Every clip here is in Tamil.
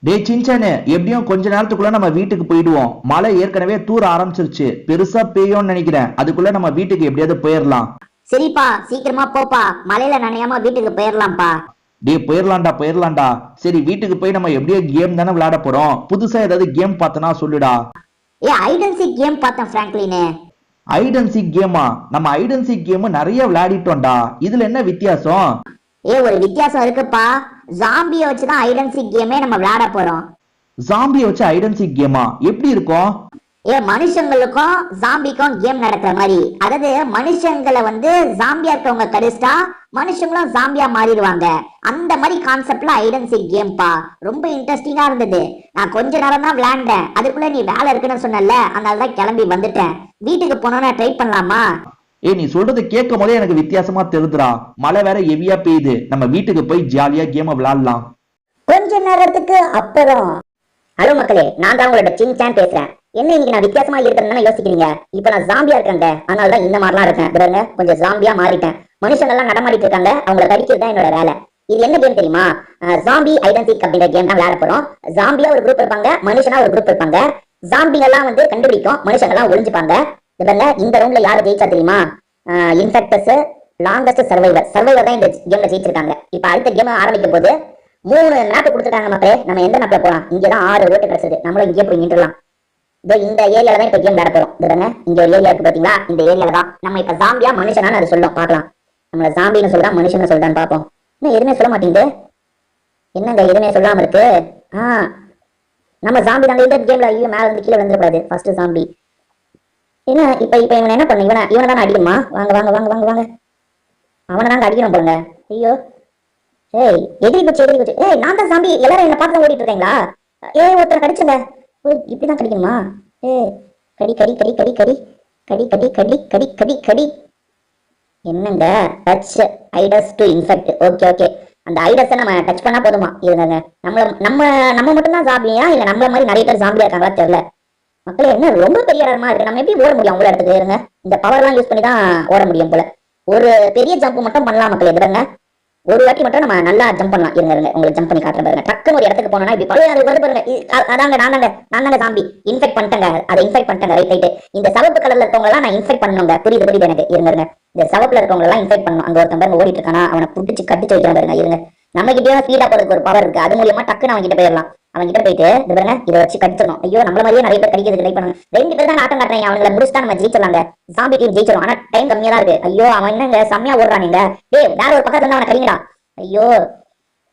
டே சின்சானு, எப்படியும் கொஞ்ச நேரத்துக்குள்ள நம்ம வீட்டுக்கு போயிடுவோம். மழை ஏற்கனவே தூர ஆரம்பிச்சிருச்சு. பெருசா பெய்யும்னு நினைக்கிறேன். அதுக்குள்ள நம்ம வீட்டுக்கு எப்படியாவது போயிடலாம். சரிப்பா, சீக்கிரமா போப்பா. மலையில நனையாம வீட்டுக்கு போயிடலாம்ப்பா. டே போயிடலாம்டா போயிடலாம்டா. சரி, வீட்டுக்கு போய் நம்ம எப்படியோ கேம் தானே விளையாட போறோம். புதுசா ஏதாவது கேம் பார்த்தனா சொல்லுடா. ஹைட் அண்ட் சீக் கேம் பார்த்தேன் பிராங்க்லின். ஹைட் அண்ட் சீக் கேமா? நம்ம ஹைட் அண்ட் சீக் கேம் நிறைய விளையாடிட்டோம்டா. இதுல என்ன வித்தியாசம்? ஒரு வித்தியாசம் இருக்குப்பா. ஜாம்பியை வச்சுதான் ஹைட் அண்ட் சீக் கேமே நம்ம விளையாட போறோம். ஜாம்பியை வச்சு ஹைட் அண்ட் சீக் கேமா? எப்படி இருக்கும்? மனுஷங்களுக்கும் ஜாம்பிக்கும் கேம் நடக்கிற மாதிரி. அதாவது மனுஷங்களை ஜாம்பியா இருக்கவங்க கடிச்சிட்டா மனுஷங்களும் ஜாம்பியா மாறிடுவாங்க. அந்த மாதிரி கான்செப்ட்ல ஹைட் அண்ட் சீக் கேம்பா. ரொம்ப இன்ட்ரெஸ்டிங்கா இருந்தது. நான் கொஞ்ச நேரம் தான் விளையாண்டேன். அதுக்குள்ள நீ வேலை இருக்குன்னு சொன்னல, அதனாலதான் கிளம்பி வந்துட்டேன். வீட்டுக்கு போனோம்னா ட்ரை பண்ணலாமா? நீ சொல்றது கேட்கும் போதே எனக்கு வித்தியாசமா தெரியுதுடா. மழை வேற ஹெவியா பெய்யுது. நம்ம வீட்டுக்கு போய் ஜாலியா கேம் விளையாடலாம். கொஞ்ச நேரத்துக்கு அப்புறம். ஹலோ மக்களே, நான் தான் உங்களோட சின்சான் பேசுறேன். என்ன இன்னைக்கு நான் வித்தியாசமா இருக்கிறேன்னு யோசிக்கிறீங்க? இப்ப நான் ஜாம்பியா இருக்கேன், அதனாலதான் இந்த மாதிரிலாம் இருக்கேன். கொஞ்சம் ஜாம்பியா மாறிட்டேன். மனுஷங்க எல்லாம் நடமாடிட்டு இருக்காங்க, அவங்களை கடிக்கிறது தான் என்னோட வேலை. இது என்ன கேம் தெரியுமா? ஜாம்பி ஹைட் அண்ட் சீக் அப்படிங்கிற கேம் தான் விளையாட போறோம். ஜாம்பியா ஒரு குரூப் இருப்பாங்க, மனுஷனா ஒரு குரூப் இருப்பாங்க. ஜாம்பிங்க எல்லாம் கண்டுபிடிக்கும், மனுஷங்க எல்லாம் ஒளிஞ்சுப்பாங்க. இந்த ரவுண்ட்ல யாரு ஜெயிச்சா தெரியுமா? இன்ஃபெக்டஸ் லாங்கஸ்ட் சர்வைவர் தான் இந்த கேம்ல ஜெயிச்சிருக்காங்க. இப்ப அடுத்த கேம் ஆரம்பிக்கும் போது 3 மேப் கொடுத்துருக்காங்க மக்களே. நம்ம எந்த மேப்ல போலாம்? இங்கதான் 6 ஓட்டு கிடைச்சது. நம்மளும் இங்கே போய் நின்றுலாம். இந்த ஏரியால தான் இப்ப கேம் விளையாட போறோம். இங்க ஒரு ஏரியா இருக்கு பாத்தீங்களா? இந்த ஏரியால தான் நம்ம இப்ப ஜாம்பியா மனுஷனான்னு அது சொல்லும். பாக்கலாம், நம்மள ஜாம்பின்னு சொல்றா மனுஷன் சொல்றான்னு பாப்போம். இன்னும் எதுவுமே சொல்ல மாட்டேங்குது. என்னங்க எதுவுமே சொல்லாம இருக்கு? நம்ம ஜாம்பி தாங்க இந்த கேம்ல. ஐயோ, மேல இருந்து கீழே விழுந்துடக்கூடாது. First zombie. என்ன இப்ப இவன் என்ன பண்ண? இவனை தான் அடிக்கணுமா? வாங்க வாங்க வாங்க வாங்க வாங்க. அவனை தாங்க அடிக்கணும் போலுங்க. ஐயோ, எதிரி குச்சி. நான் தான் ஜாம்பி. எல்லாரும் என்ன பார்த்து ஓடிட்டு இருக்கீங்களா? ஒருத்தர் கடிச்சுங்க. இப்படிதான் கடிக்கணுமா? கடி கடி கடி கடி கடி கடி கடி கடி கடி கடி கடி. என்னங்க touch IDES to infect. Okay okay, அந்த ஐடஸை நம்ம டச் பண்ணா போதுமா? இருங்க, நம்ம மட்டும் தான் ஜாம்பியா இல்ல நம்மள மாதிரி நிறைய பேர் ஜாம்பியா இருக்காங்களா தெரியல. மக்களே, என்ன ரொம்ப பெரிய இடமா இருக்கு. நம்ம எப்படி ஓட முடியும் உங்களை இடத்துக்கு? இருங்க, இந்த பவர் எல்லாம் யூஸ் பண்ணி தான் ஓட முடியும் போல. ஒரு பெரிய ஜம்ப் மட்டும் பண்ணலாம் மக்களே. பாருங்க, ஒரு வாட்டி மட்டும் நம்ம நல்லா ஜம்ப் பண்ணலாம். இருங்க உங்களுக்கு ஜம்ப் பண்ணி காட்டுறேன் பாருங்க. டக்குன்னு ஒரு இடத்துக்கு போனோம்னா இப்படி பழைய அது வருது பாருங்க. அதாங்க நான் ஜாம்பி இன்ஃபெக்ட் பண்ணிட்டேங்க. அதை இன்ஃபெக்ட் பண்ணிட்டேங்க. ரைட். இந்த சிவப்பு கலர்ல இருக்கவங்க எல்லாம் நான் இன்ஃபெக்ட் பண்ணணுங்க. புரியுது எனக்கு. இருங்க, இந்த சிவப்புல இருக்கவங்க எல்லாம் இன்ஃபெக்ட் பண்ணணும். அங்க ஒருத்தன் பாருங்க ஓடிட்டு இருக்கானா, அவனை புடிச்சு கட்டிச்சு வைக்கிறேன் பாருங்க. இருங்க, நம்ம கிட்டே ஸ்பீடா போறதுக்கு ஒரு பவர் இருக்கு. அது மூலியமா டக்குன்னு அவங்க கிட்ட போயிடலாம். அவங்க கிட்ட போயிட்டு இது பாருங்க, இதை வச்சு கடிச்சிடணும். ஐயோ, நம்மள மாதிரியே நிறைய பேர் கடிக்கிறதுக்கு ட்ரை பண்ணுங்க. 2 பேர் தான் ஆட்டம் காட்டுறேன். அவங்களை முடிச்சுட்டா நம்ம ஜெயிச்சிடலாங்க. Zombie team ஜெயிச்சிடும். ஆனா டைம் கம்மியா தான் இருக்கு. ஐயோ, அவன் என்னங்க செம்மையா ஓடுறானுங்க. வேற ஒரு பக்கத்துல இருந்து அவனை கடிங்கடா. ஐயோ,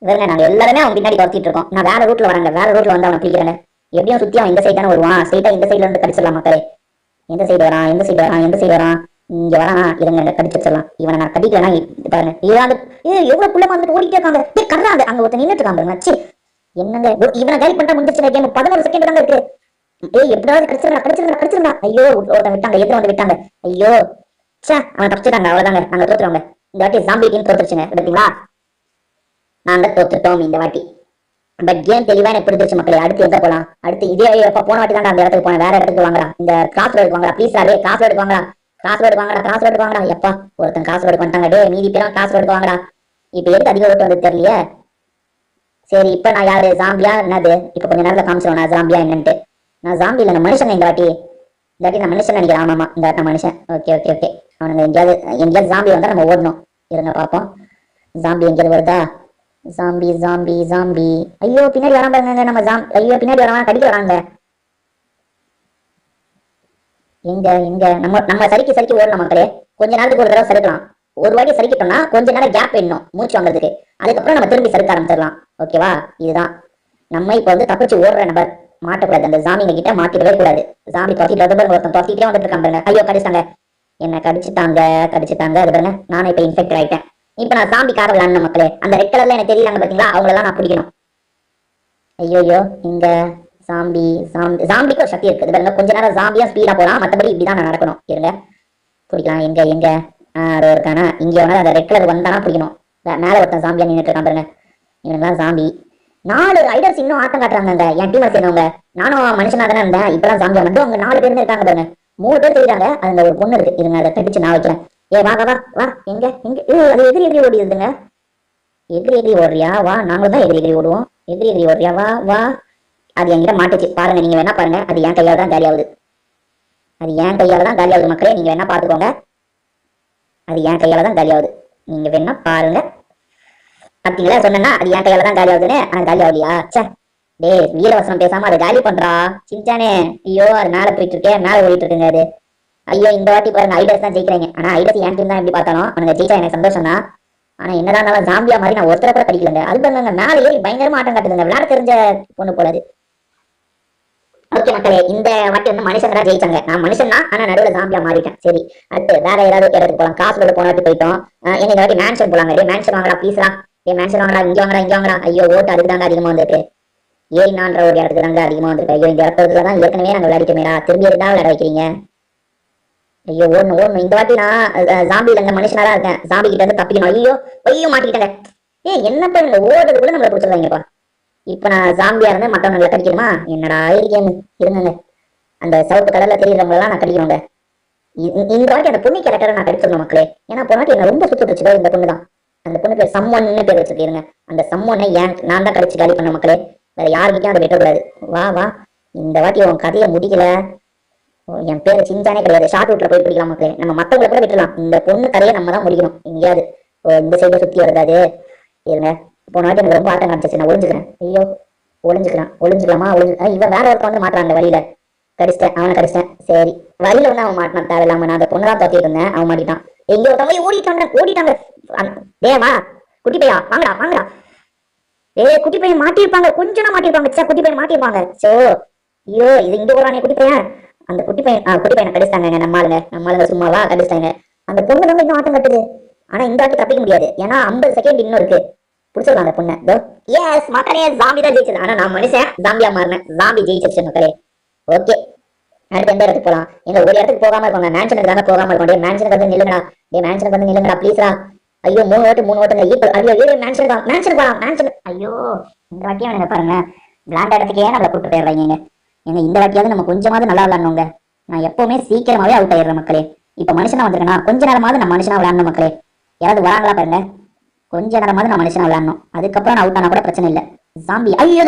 இவருங்க நாங்க எல்லாருமே அவன் பின்னாடி துரத்திட்டு இருக்கோம். நான் வேற ரூட்ல வரேங்க. வேற ரூட்ல வந்து அவனை பிடிக்கிறேன். எப்படியும் சுத்தி அவன் இந்த சைடு தானே வருவான். ஸ்ட்ரைட்டா இந்த சைடுல இருந்து கடிச்சிடலாம் மக்களே. எந்த சைடு வரான்? இங்க வரான். இருங்க, கடிச்சிடலாம். இவனை நான் கடிக்கலனா பாருங்க. எவ்வளவு புள்ள வந்துட்டு ஓடிட்டே இருக்காங்க. கர்றாங்க. அங்க ஒருத்தன் நின்னுட்டு இருக்காங்க. என்னங்க இவனை கைட் பண்ணிட்டா முடிஞ்சிச்சு கேம். 11 செகண்ட் தாங்க இருக்கு. எப்படியாவது கடிச்சிருந்தா. ஐயோ, ஒருத்தன் விட்டாங்க. எத்தனை வந்து விட்டாங்க. ஐயோ, அவனை தப்பிச்சிட்டாங்க. அவ்வளவுதாங்க, நாங்க தோத்துருவாங்க. இந்த வாட்டி ஜாம்பி டீம் தோத்துருச்சுங்க. பார்த்தீங்களா? நாங்க தோத்துட்டோம் இந்த வாட்டி. பட் கேம் தெளிவா எனக்கு பிடிச்சிருச்சு மக்களே. அடுத்து எங்க போலாம்? அடுத்து இதே போன வாட்டி தான் அந்த இடத்துக்கு போனேன். வேற இடத்துக்கு வாங்கடா. இந்த கிராஸ் ரோடுக்கு வாங்கடா. ப்ளீஸ் சார், கிராஸ் ரோடுக்கு வாங்கடா. எப்பா, ஒருத்தன் கிராஸ் ரோடுக்கு வந்துட்டாங்க. மீதி பேரும் கிராஸ் ரோடுக்கு வாங்கடா. இப்ப எதுக்கு அதிக ஓட்டு வந்து தெரியலையே. சரி, இப்ப நான் யாரு ஜாம்பியா என்னது? இப்ப கொஞ்ச நேரத்துல காமிச்சிடும் நான் ஜாம்பியா என்னன்ட்டு. நான் ஜாம்பி இல்ல, நான் மனுஷன். இந்த வாட்டி நான் மனுஷன் நினைக்கிறேன். ஆமாமா, இந்த வாட்டி மனுஷன். Okay okay okay. அவனுங்க எங்கேயாவது ஜாம்பி வந்தா நம்ம ஓடணும். இருங்க பாப்போம், ஜாம்பி எங்கேயாவது வருதா? ஜாம்பி. ஐயோ, பின்னாடி வரான் பாருங்க நம்ம ஐயோ, பின்னாடி வரான், கடிக்க வராங்க. எங்க நம்ம சரிக்கு ஓடலாம் மக்களே. கொஞ்ச நேரத்துக்கு ஒரு தடவை சறுக்கலாம். ஒரு வாட்டி சறுக்கிட்டோம்னா கொஞ்ச நேரம் கேப் வேணும் மூச்சு வாங்குறதுக்கு. அதுக்கப்புறம் நம்ம திரும்பி சறுக்க ஆரம்பிச்சிடலாம். ஓகேவா? இதுதான் நம்ம இப்ப தப்பிச்சு ஓடுற நபர். மாட்டக்கூடாது. அந்த ஜாம்பிங்க கிட்ட மாட்டிடவே கூடாது. ஜாம்பி ஒருத்தன் தொத்திட்டே வந்துட்டு இருக்கான் பாருங்க. ஐயோ, கடிச்சிட்டாங்க. என்ன கடிச்சிட்டாங்க. அது பாருங்க, நானும் இப்ப இன்ஃபெக்ட் ஆயிட்டேன். இப்ப நான் ஜாம்பி கார விளையாடணும் மக்களே. அந்த ரெட் கலர்ல எனக்கு தெரியலாங்க பாத்தீங்களா? அவங்களெல்லாம் நான் பிடிக்கணும். ஐயோ, இங்க ஜாம்பிக்கு ஒரு சக்தி இருக்குது பாருங்க. கொஞ்ச நேரம் ஜாம்பியா ஸ்பீடா போலாம். மற்றபடி இப்படிதான் நான் நடக்கணும். இருங்க, பிடிக்கலாம். எங்க இருக்கானா? இங்க அந்த ரெட் கலர் வந்தானா பிடிக்கணும். மேல ஒருத்தன் ஜாம்பியா நின்றுட்டு இருக்கான் பாருங்க. இவங்கெல்லாம் ஜாம்பி. 4 ரைடர்ஸ் இன்னும் ஆட்டம் காட்டுறாங்க. என் டீம் சேர்ந்தவங்க. நானும் மனுஷனா தானே இருந்தேன். இப்பதான் ஜாம்பியா வந்து அவங்க 4 பேர் இருக்காங்க பாருங்க. 3 பேர் தெரியுறாங்க. அதுல ஒரு பொண்ணு இருக்கு. இருங்க, அதை கடிச்சு நான் வைக்கிறேன். வா. எங்க அது எதிரி ஓடிடுதுங்க. எதிரி ஓடுறியா? வா, நாங்களும் தான் எதிரி ஓடுவோம். எதிரி எதிரி ஓடுறியா? வா வா. அது என்கிட்ட மாட்டுச்சு பாருங்க, நீங்க வேணா பாருங்க. அது என் கையால தான் காலியாகுது. அது என் கையால தான் காலியாகுது மக்களே, நீங்க வேணா பாத்துக்கோங்க. அது என் கையால தான் காலியாகுது, நீங்க வேணா பாருங்க. பாத்தீங்களா, சொன்னா அது என் கையால தான் காலியாகுதுன்னு. ஆனா காலி ஆகுதியா? சே, டேய் வீரவசனம் பேசாம அதை காலி பண்றா சின்சானே. ஐயோ, அது மேல போயிட்டு இருக்கேன், மேல ஓடிட்டு இருக்குங்க அது. ஐயோ, இந்த வாட்டி பாருங்க ஐடஸ் தான் ஜெயிக்கிறாங்க. ஆனா ஐடஸ் என் டீம் தான் எப்படி பார்த்தாலும் அவனுங்க ஜெயிச்சா எனக்கு சந்தோஷம் தான். ஆனா என்னதான் இருந்தாலும் ஜாம்பியா மாதிரி நான் ஒருத்தர கூட படிக்கலங்க. அது பாருங்க மேல ஏறி பயங்கரமா ஆட்டம் காட்டுதுங்க. விளையாட தெரிஞ்ச பொண்ணு போல அது. ஓகே மக்களே, இந்த வாட்டி வந்து மனுஷன் தான் ஜெயிச்சாங்க. நான் மனுஷன் தான், ஆனா நடுவில் ஜாம்பியா மாறிட்டேன். சரி, அடுத்து வேற ஏதாவது இடத்துக்கு போலாம். காசு போன வாட்டி போயிட்டோம். எங்க இந்த வாட்டி மேன்ஷன் போலாங்க. டே மேன்ஷன் வாங்கடா ப்ளீஸ்ரா. டே மேன்ஷன் வாங்கடா, இங்க வாங்கடா இங்க வாங்கடா. ஐயோ, ஓட்டு அதுக்கு தாங்க அதிகமா வந்துருக்கு. ஏறினான்ற ஒரு இடத்துக்கு தாங்க அதிகமா வந்துருக்கு. ஐயோ, இந்த இடத்துல தான் ஏற்கனவே நாங்க விளையாடிட்டோமேடா, திரும்பி இருந்தா விளையாட வைக்கிறீங்க. ஐயோ, ஓடணும் ஓடணும். இந்த வாட்டி நான் ஜாம்பி இல்லைங்க, மனுஷனா தான் இருக்கேன். ஜாம்பி கிட்ட இருந்து தப்பிக்கணும். ஐயோ ஐயோ, மாட்டிக்கிட்டேங்க. என்னப்பா இந்த ஓடுறதுக்குள்ள நம்மளை பிடிச்சிருவாங்கப்பா. இப்ப நான் ஜாம்பியா இருந்து மற்றவங்களை கடிக்கணுமா? என்னடா இருக்கேன்னு இருங்க. அந்த சிவப்பு கடல்ல தெரியுறவங்களெல்லாம் நான் கடிக்கணுங்க. இந்த வாட்டி அந்த பொண்ணு கேரக்டரை நான் கடிச்சிடணும் மக்களே. ஏன்னா போன வாட்டி என்ன ரொம்ப சுத்து வச்சுக்கோ இந்த பொண்ணு தான். அந்த பொண்ணு பேர் சம்மன்னு பேர் வச்சிருக்கீங்க. அந்த சம்மனை ஏன் நான் தான் கடிச்சு காலி பண்ண மக்களே. வேற யாருக்கிட்டையும் அதை விட்டக்கூடாது. வா வா, இந்த வாட்டி உன் கதையை முடிக்கல. என் பேரு சின்சானே கிடையாது. ஷார்ட் ரூட்ல போய் பிடிக்கலாம் மக்களே. நம்ம மத்தவங்களை கூட விட்டுலாம், இந்த பொண்ணு கதையை நம்ம தான் முடிக்கணும். எங்கேயாவது இந்த சைடு சுத்தி வருதாது இருங்க. போன வாட்டி எனக்கு ரொம்ப ஆட்டம் காமிச்சிச்சு. நான் ஒளிஞ்சுக்கிறேன். ஐயோ, ஒளிஞ்சுக்கலாமா? இவன் வேற ஒருத்த வந்து மாட்டான் அந்த வழியில. கடிச்சிட்டேன், அவனை கடிச்சிட்டேன். சரி, வழியில வந்து அவன் மாட்டினான் தேவையில்லாம. நான் அந்த பொண்ணு தான் தோத்திட்டு இருந்தேன், அவன் மாட்டிட்டான். எங்க ஒருத்தவங்க ஓடிட்டாங்க. டேவா குட்டி பையா, வாங்கடா வாங்கடா. குட்டி பையன் மாட்டிருப்பாங்க, கொஞ்சம் தான் மாட்டிருப்பாங்க. குட்டி பையன் மாட்டிருப்பாங்க. சோ ஐயோ, இது இங்க போறானே குட்டி பையன். அந்த குட்டி பையனை கடிச்சிட்டாங்க. நம்மளுங்க சும்மாவா கடிச்சிட்டாங்க. அந்த பொண்ணு வந்து இன்னும் ஆட்டம் கட்டுது. ஆனா இந்த வாட்டி தப்பிக்க முடியாது, ஏன்னா 50 செகண்ட் இன்னும் இருக்கு. பிடிச்சிடலாம் அந்த பொண்ணை. எஸ் மக்களே, ஜாம்பி தான் ஜெயிச்சது. ஆனா நான் மனுஷன் ஜாம்பியா மாறினேன். ஜாம்பி ஜெயிச்சிருச்சு மக்களே. ஓகே, அடுத்து எந்த இடத்துக்கு போலாம்? எங்க ஒரு இடத்துக்கு போகாம இருப்பாங்க, மேன்ஷனுக்கு தானே போகாம இருக்கும். டே மேன்ஷனுக்கு வந்து நில்லுங்கடா. மேன்ஷனுக்கு வந்து நில்லுங்கடா ப்ளீஸ்ரா. ஐயோ, 3 ஓட்டுங்க ஈக்குவல். ஐயோ மேன்ஷன் மேன்ஷன். ஐயோ, இந்த வாட்டியும் எனக்கு பாருங்க விளையாண்ட இடத்துக்கே நம்மளை கூப்பிட்டு போயிடுறாங்க. எங்க இந்த வாட்டியாவது நம்ம கொஞ்சமாவது நல்லா விளையாடணுங்க. நான் எப்பவுமே சீக்கிரமாவே அவுட் ஆயிடுறேன் மக்களே. இப்ப மனுஷனா வந்திருக்கேன்னா கொஞ்ச நேரமாவது நான் மனுஷனா விளையாடணும் மக்களே. யாராவது வராங்களா பாருங்க. கொஞ்ச நேரமாவது நான் மனுஷனா விளையாடணும். அதுக்கப்புறம் நான் அவுட் ஆனா கூட பிரச்சனை இல்லை. ஜாம்பி ஐயோ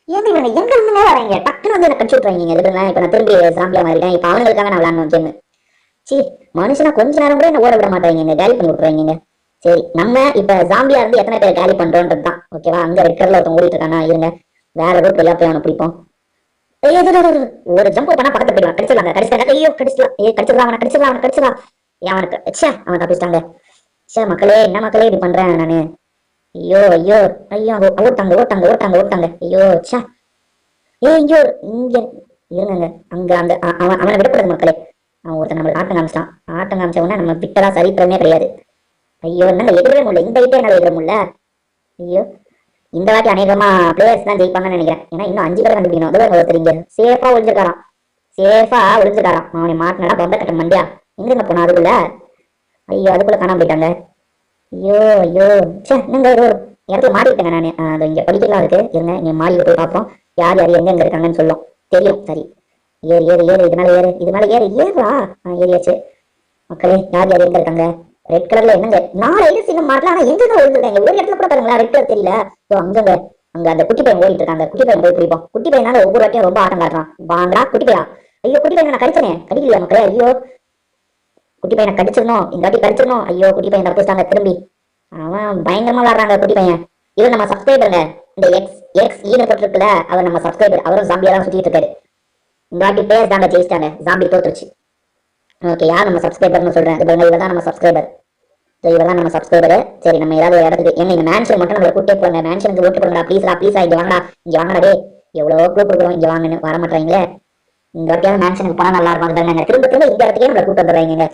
ஏன் இவங்க எங்க இருந்து வரீங்க? டக்குன்னு வந்து எனக்கு கடிச்சு விட்டுறாங்க. எதுக்குங்க இப்ப நான் திரும்பி ஜாம்பியா மாறிட்டேன். இப்ப அவங்களுக்காக நான் விளையாடணும் கேம். சி, மனுஷனா கொஞ்ச நேரம் கூட என்ன ஓட விட மாட்டாங்க, காலி பண்ணி விட்டுறாங்க. சரி, நம்ம இப்ப ஜாம்பியா இருந்து எத்தனை பேர் காலி பண்றோன்றது தான். ஓகேவா? அங்க ரெட் கலர்ல ஒருத்தன் ஓடிட்டு இருக்கானா இருங்க. வேற ரூட் வழியா போய் அவனை பிடிப்போம். ஒரு ஜம்ப் பண்ணா பக்கத்துல போயிடுவான். கடிச்சிடலாங்க. கடிச்சிட்டாங்க. ஐயோ கடிச்சிடலாம். கடிச்சிடலாம் அவனை, கடிச்சிடலாம். அவனுக்கு அவன் தப்பிச்சிட்டாங்க. மக்களே, என்ன மக்களே இப்படி பண்றேன் நானு? ஐயோ ஓட்டாங்க. ஐயோ சே. ஐயோ, இங்க இருங்க. அங்க அந்த அவனை விடக்கூடாது மக்களே. அவன் ஒருத்தன் நம்மள ஆட்டம் காமிச்ச உடனே நம்ம விட்டதா சரித்திரமே கிடையாது. ஐயோ, என்னால எதிரவே முடியல. இந்த ஐட்டே என்னால எதிர முடியல. ஐயோ, இந்த வாட்டி அநேகமா பிளேயர்ஸ் தான் ஜெயிப்பாங்கன்னு நினைக்கிறேன். ஏன்னா இன்னும் 5 பேர் கண்டுபிடிக்கணும். அதுவும் ஒருத்தர் இங்க சேஃபா ஒளிஞ்சிருக்காராம். அவனை மாட்டினா பம்ப கட்ட மண்டியா. எங்க போனா அதுக்குள்ள? ஐயோ, அதுக்குள்ள காணாம போயிட்டாங்க. ஐயோ சே, என்னங்க ஒரு இடத்துல மாட்டிட்டேங்க நானு. அது இங்க படிக்கலாம் இருக்கு. இருங்க, இங்க மாடியில போய் பார்ப்போம். யார் எங்க இருக்காங்கன்னு சொல்லும் தெரியும். சரி, ஏறு இது மேல ஏறுவா. ஏறியாச்சு மக்களே. யார் எங்க இருக்காங்க? ரெட் கலர்ல என்னங்க 4 ஐடி சின்ன மாட்டலாம். ஆனா எங்க ஓடிருக்காங்க? ஒரு இடத்துல கூட பாருங்களா ரெட் கலர் தெரியல. அங்க அந்த குட்டி பையன் ஓடிட்டு இருக்காங்க. குட்டி பையன் போய் பிடிப்போம். குட்டி பையன் ஒவ்வொரு வாட்டியும் ரொம்ப ஆட்டம் காட்டுறான். வாங்கடா குட்டி பையா. ஐயோ, குட்டி பையன் நான் கடிச்சனே. கடிக்கலையா மக்களே? ஐயோ, குட்டி பையனை கடிச்சிடணும். இந்த வாட்டி கடிச்சிடணும். ஐயோ, குட்டி பையன் தப்பிச்சிட்டாங்க. திரும்பி அவன் பயங்கரமா விளாடுறாங்க குட்டி பையன். இவர் நம்ம சப்ஸ்கிரைபருங்க. இந்த எக்ஸ் ஈடுபட்டிருக்குல, அவர் நம்ம சப்ஸ்கிரைபர். அவரும் ஜாம்பியா தான் சுத்திட்டு இருக்காரு. இந்த வாட்டி பேர் தாங்க ஜெயிச்சிட்டாங்க. ஜாம்பி தோத்துருச்சு. ஓகே, யார் நம்ம சப்ஸ்கிரைபர்னு சொல்றேன். இவர் தான் நம்ம சப்ஸ்கிரைபர். சரி, நம்ம ஏதாவது ஒரு இடத்துக்கு இந்த மேன்ஷன் மட்டும் நம்மளை கூட்டே போங்க. மேன்ஷனுக்கு ஓட்டு போடுங்கடா ப்ளீஸ்ரா. இங்க வாங்கடா டே. எவ்வளவு கூப்பிட்டு இருக்கிறோம், இங்க வாங்கன்னு வர மாட்டாங்களே. இந்த வாட்டியாவது மேன்ஷனுக்கு போனா நல்லா இருக்கும். திரும்ப இந்த இடத்துக்கே நம்மளை கூட்டு வந்துடுறாங்க.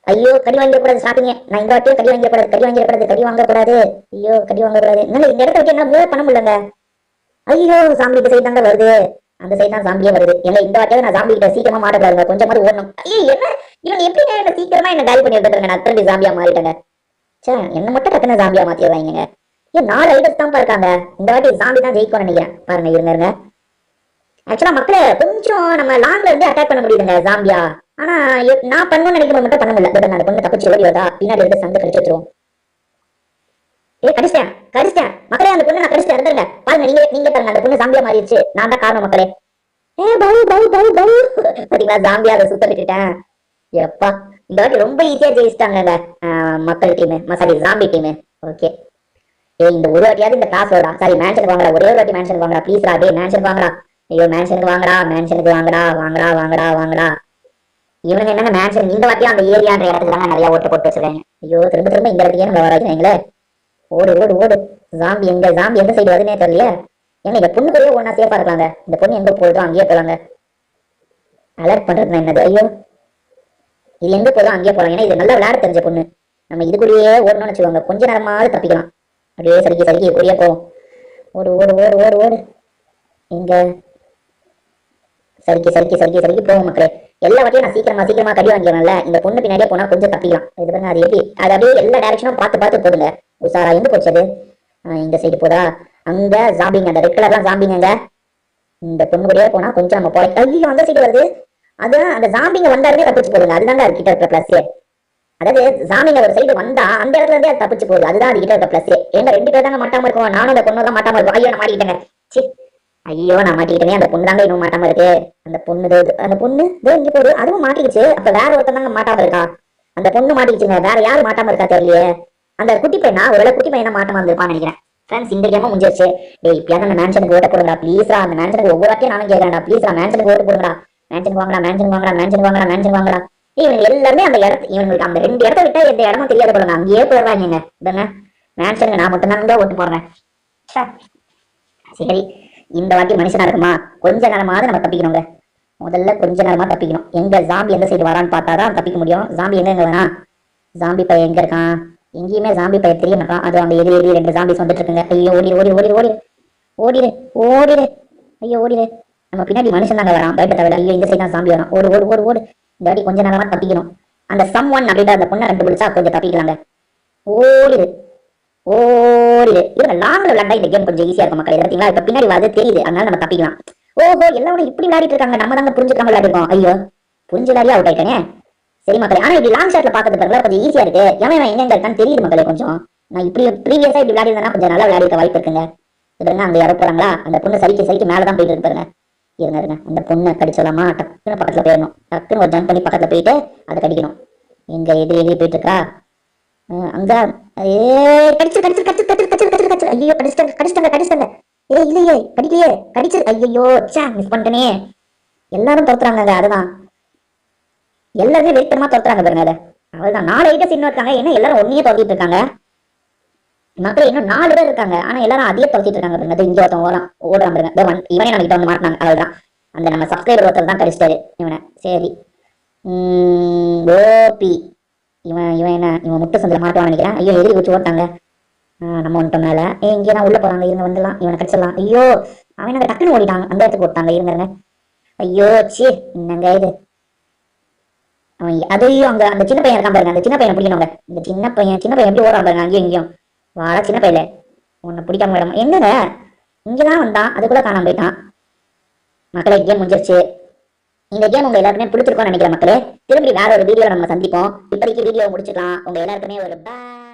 ஐயோ, கடி வாங்கக்கூடாது. ஸ்டார்டிங்க நான் இந்த வாட்டியும் கடி வாங்கக்கூடாது. ஐயோ, கடி வாங்கக்கூடாது. இந்த இடத்த வச்சு என்ன மூவ் பண்ண முடியலங்க. ஐயோ, சாம்பி இந்த சைடு தாங்க வருது. அந்த சைடு தான் ஜாம்பியே வருது. ஏன்னா இந்த வாட்டியாவது நான் ஜாம்பி கிட்ட சீக்கிரமா மாட்டக்கூடாதுங்க. கொஞ்சமாவது ஓடணும். ஐயோ, இவன் எப்படி என்ன சீக்கிரமா என்ன காலி பண்ணி எடுத்துருங்க. நான் திரும்பி ஜாம்பியா மாறிட்டேங்க. சே, என்ன மட்டும் டக்குன்னு ஜாம்பியா மாத்திடுறாங்க. 4 ஐடர்ஸ் தான் இருக்காங்க. இந்த வாட்டி ஜாம்பி தான் ஜெயிக்கும்னு நினைக்கிறேன். பாருங்க, இருங்க. ஆக்சுவலா மக்களே, கொஞ்சம் நம்ம லாங்ல இருந்து அட்டாக் பண்ண முடியுதுங்க ஜாம்பியா. ஆனா நான் பண்ணணும்னு நினைக்கும் மட்டும் பண்ண முடியல. அந்த பொண்ணு தப்பிச்சு ஓடி வருதா, பின்னாடி இருந்து சண்டை கழிச்சு வச்சிருவோம். கடிச்சிட்டேன் கடிச்சிட்டேன் மக்களே, அந்த பொண்ணு நான் கடிச்சிட்டேன் இருந்துருங்க. பாருங்க, நீங்க பாருங்க, அந்த பொண்ணு ஜாம்பியா மாறிடுச்சு. நான் தான் காரணம் மக்களே. பவு பவு பவு பவு. பாத்தீங்களா, ஜாம்பியா அதை சுத்த விட்டுட்டேன். எப்பா, இந்த வாட்டி ரொம்ப ஈஸியா ஜெயிச்சிட்டாங்க மக்கள் team, sorry zombie team. Okay, இந்த ஒரு வாட்டியாவது இந்த கிளாஸ் வரா, சாரி மேன்ஷனுக்கு வாங்கடா, ஒரே ஒரு வாட்டி மேன்ஷனுக்கு வாங்கடா ப்ளீஸ்ரா. டே மேன்ஷனுக்கு வாங்கடா, ஐயோ மேன்ஷனுக்கு வாங்கடா, மேன்ஷனுக்கு வாங்கடா, வாங்கடா வாங்கடா வாங்கடா. இவங்க என்னங்க மேன்ஷன் இந்த வாட்டியும் அந்த ஏரியான்ற இடத்துல தாங்க நிறைய ஓட்டு போட்டு வச்சிருக்காங்க. ஐயோ, திரும்ப திரும்ப இந்த இடத்துக்கே நம்ம வர வைக்கிறீங்களே. ஓடு ஓடு ஓடு. ஜாம்பி எந்த சைடு வருதுன்னே தெரியல. ஏன்னா இந்த பொண்ணு பெரிய ஒன்னா சேஃபா இருக்காங்க. இந்த பொண்ணு எங்க போகுதோ அங்கேயே போலாங்க. அலர்ட் பண்றது என்னது? ஐயோ, இது எங்க போதும் அங்கேயே போலாம். ஏன்னா இது நல்லா விளையாட தெரிஞ்ச பொண்ணு. நம்ம இதுக்குள்ளேயே ஓடணும்னு வச்சுக்கோங்க, கொஞ்ச நேரமாவது தப்பிக்கலாம். அப்படியே சறுக்கி சறுக்கி இப்படியே போவோம். ஓடு ஓடு ஓடு ஓடு ஓடு. இங்க சறுக்கி சறுக்கி சறுக்கி சறுக்கி போவோம் மக்களே. எல்லா வாட்டியும் நான் சீக்கிரமா கடி வாங்கிடுவேன்ல, இந்த பொண்ணு பின்னாடியே போனா கொஞ்சம் தப்பிக்கலாம். இது பண்ண அது எப்படி, அது அப்படியே எல்லா டைரக்ஷனும் பார்த்து போதுங்க. உஷாரா எங்க போச்சது? இந்த சைடு போதா? அங்க ஜாம்பிங்க, அந்த ரெட் கலர்லாம் ஜாம்பிங்க. இந்த பொண்ணு கூடயே போனா கொஞ்சம் நம்ம போய், ஐயோ அந்த சைடு வருது. அதான் அந்த ஜாம்பிங்க வந்தாருமே தப்பிச்சு போடுங்க. அதுதாங்க அது கிட்ட இருக்க பிளஸ். அதாவது ஜாம்பிங்க ஒரு சைடு வந்தா அந்த இடத்துல இருந்தே அது தப்பிச்சு போகுது. அதுதான் அது கிட்ட இருக்க பிளஸ். எங்க ரெண்டு பேர் தாங்க மாட்டாம இருக்கும். நானும் அந்த பொண்ணு தான் மாட்டாம இருக்கும். ஐயோ நான் மாட்டிக்கிட்டேங்க. சி, ஐயோ நான் மாட்டிக்கிட்டேனே. அந்த பொண்ணு தாங்க இன்னும் மாட்டாம இருக்கு. அந்த பொண்ணு இங்க போகுது, அதுவும் மாட்டிக்கிச்சு. அப்ப வேற ஒருத்தன் தாங்க மாட்டாம இருக்கா. அந்த பொண்ணு மாட்டிக்கிச்சுங்க, வேற யாரும் மாட்டாம இருக்கா தெரியலையே. அந்த குட்டி பையனா, ஒருவேளை குட்டி பையனா மாட்டாம இருந்திருப்பான்னு நினைக்கிறேன். ஃப்ரெண்ட்ஸ், இந்த கேமும் முடிஞ்சிருச்சு. டேய் இப்பயாவது அந்த மேன்ஷனுக்கு ஓட்ட போடுங்கடா ப்ளீஸ்ரா. அந்த மேன்ஷனுக்கு ஒவ்வொரு வாட்டியும் நானும் கேட்கறேன்டா ப்ளீஸ்ரா, மேன்ஷனுக்கு ஓட்டு போடுங்கடா. மேன்ஷன் வாங்கடா, மேன்ஷன் வாங்கடா, மேன்ஷன் வாங்கடா, மேன்ஷன் வாங்கடா. இவங்க எல்லாருமே அந்த இடத்து, இவங்களுக்கு அந்த ரெண்டு இடத்த விட்டா எந்த இடமும் தெரியாத போடுங்க, அங்கேயே போயிடுறாங்க. இதங்க மேன்ஷனுக்கு நான் மட்டும் தான் ஓட்டு போடுறேன். சரி, இந்த வாட்டி மனுஷனா இருக்குமா, கொஞ்ச நேரமாவது நம்ம தப்பிக்கணுங்க. முதல்ல கொஞ்ச நேரமா தப்பிக்கணும். எங்க ஜாம்பி எந்த சைடு வரான்னு பார்த்தாதான் தப்பிக்க முடியும். ஜாம்பி எங்க வேணா, ஜாம்பி பையன் எங்க இருக்கான்? எங்கேயுமே ஜாம்பி பையன் தெரிய மாட்டான். அது அந்த எதிரி ரெண்டு ஜாம்பிஸ் வந்துட்டு இருக்குங்க. ஐயோ ஓடிடு ஓடிடு ஓடிடு ஓடிடு ஓடிடு ஓடிடு. ஐயோ ஓடிடு. நம்ம பின்னாடி மனுஷன் தாங்க வரான், பயப்பட தேவையில்ல. ஐயோ இந்த சைடு தான் ஜாம்பி வரான். ஓடு ஓடு ஓடு ஓடு. இந்த வாட்டி கொஞ்ச நேரமா தப்பிக்கணும். அந்த சம் ஒன் அப்படின்ற அந்த பொண்ணை கண்டுபிடிச்சா கொஞ்சம் தப்பிக்கலாங்க. ஓடிடு ஓடிடு. இவங்க லாங்ல விளையாண்டா இந்த கேம் கொஞ்சம் ஈஸியா இருக்கும் மக்கள். பார்த்தீங்களா, இப்ப பின்னாடி வந்து தெரியுது, அதனால நம்ம தப்பிக்கலாம். ஓஹோ, எல்லாரும் இப்படி விளையாடிட்டு இருக்காங்க, நம்ம தாங்க புரிஞ்சுக்காம விளையாடிருக்கோம். ஐயோ, புரிஞ்சு விளையாடியா அவுட் ஆயிட்டேனே. சரி மக்களே, ஆனா இப்படி லாங் ஷாட்ல பாக்கிறது பாருங்க கொஞ்சம் ஈஸியா இருக்கு. எவன் எங்க இருக்கான்னு தெரியுது மக்களே. கொஞ்சம் நான் இப்படி ப்ரீவியஸா இப்படி விளையாடி இருந்தா கொஞ்சம் நல்லா விளையாடிக்க வாய்ப்பு இருக்குங்க. இதுங்க அங்க யாரோ போறாங்களா? அந்த பொண்ணு சைக்கு மேலதான் போயிட்டு இருக்கு பாருங்க. இருங்க, அந்த பொண்ணை கடிச்சலாமா? டக்குன்னு பக்கத்துல போயிடணும். டக்குன்னு ஒரு ஜம்ப் பண்ணி பக்கத்துல போயிட்டு அதை கடிக்கணும். எங்க எதிரி போயிட்டு இருக்கா? அங்க கடிச்சு. ஐயோ கடிச்சிட்டாங்க. இல்லையே கடிக்கலையே, கடிச்சு. ஐயோ மிஸ் பண்ணிட்டனே. எல்லாரும் துரத்துறாங்க. அதுதான் எல்லாருமே வெயிட்டமா துரத்துறாங்க பாருங்க. அதை அவள்தான் 4 ஐட்டஸ் இன்னும் இருக்காங்க. ஏன்னா எல்லாரும் ஒன்னையே துரத்திட்டு இருக்காங்க மக்கள். இன்னும் 4 பேர் இருக்காங்க, ஆனா எல்லாரும் அதையே துரத்திட்டு இருக்காங்க பாருங்க. இங்க ஒருத்தன் ஓடுறான் பாருங்க. இவனே நம்ம கிட்ட வந்து மாட்டினாங்க. அவள்தான் அந்த நம்ம சப்ஸ்கிரைபர் ஒருத்தர் தான் கடிச்சிட்டாரு இவனை. சரி, ஓபி இவன் முட்டு சந்தில மாட்டுவான்னு நினைக்கிறேன். ஐயோ எதிரி வச்சு ஓட்டாங்க. நம்ம வந்துட்டோம் மேல. இங்கேதான் உள்ள போறாங்க. இருங்க வந்துடலாம், இவனை கடிச்சிடலாம். ஐயோ அவன் டக்குன்னு ஓடிட்டாங்க, அந்த இடத்துக்கு ஓட்டாங்க. இருங்க. ஐயோ சி, என்னங்க இது? அவன் அதையும் அங்க அந்த சின்ன பையன் இருக்கான் பாருங்க. அந்த சின்ன பையனை பிடிக்கணுங்க. இந்த சின்ன பையன் எப்படி ஓடுறான் பாருங்க. அங்கேயும் இங்கேயும் வாடா சின்ன பையல, உன்னை பிடிக்காம விடாம. என்னங்க இங்கதான் வந்தான், அதுக்குள்ள காணாம போயிட்டான். மக்களே, கேம் முடிஞ்சிருச்சு. இந்த கேம் உங்க எல்லாருமே பிடிச்சிருக்கோம்னு நினைக்கிறேன் மக்களே. திரும்பி வேற ஒரு வீடியோ நம்ம சந்திப்போம். இப்போதைக்கு வீடியோ முடிச்சுக்கலாம். உங்க எல்லாருக்குமே ஒரு பாய்.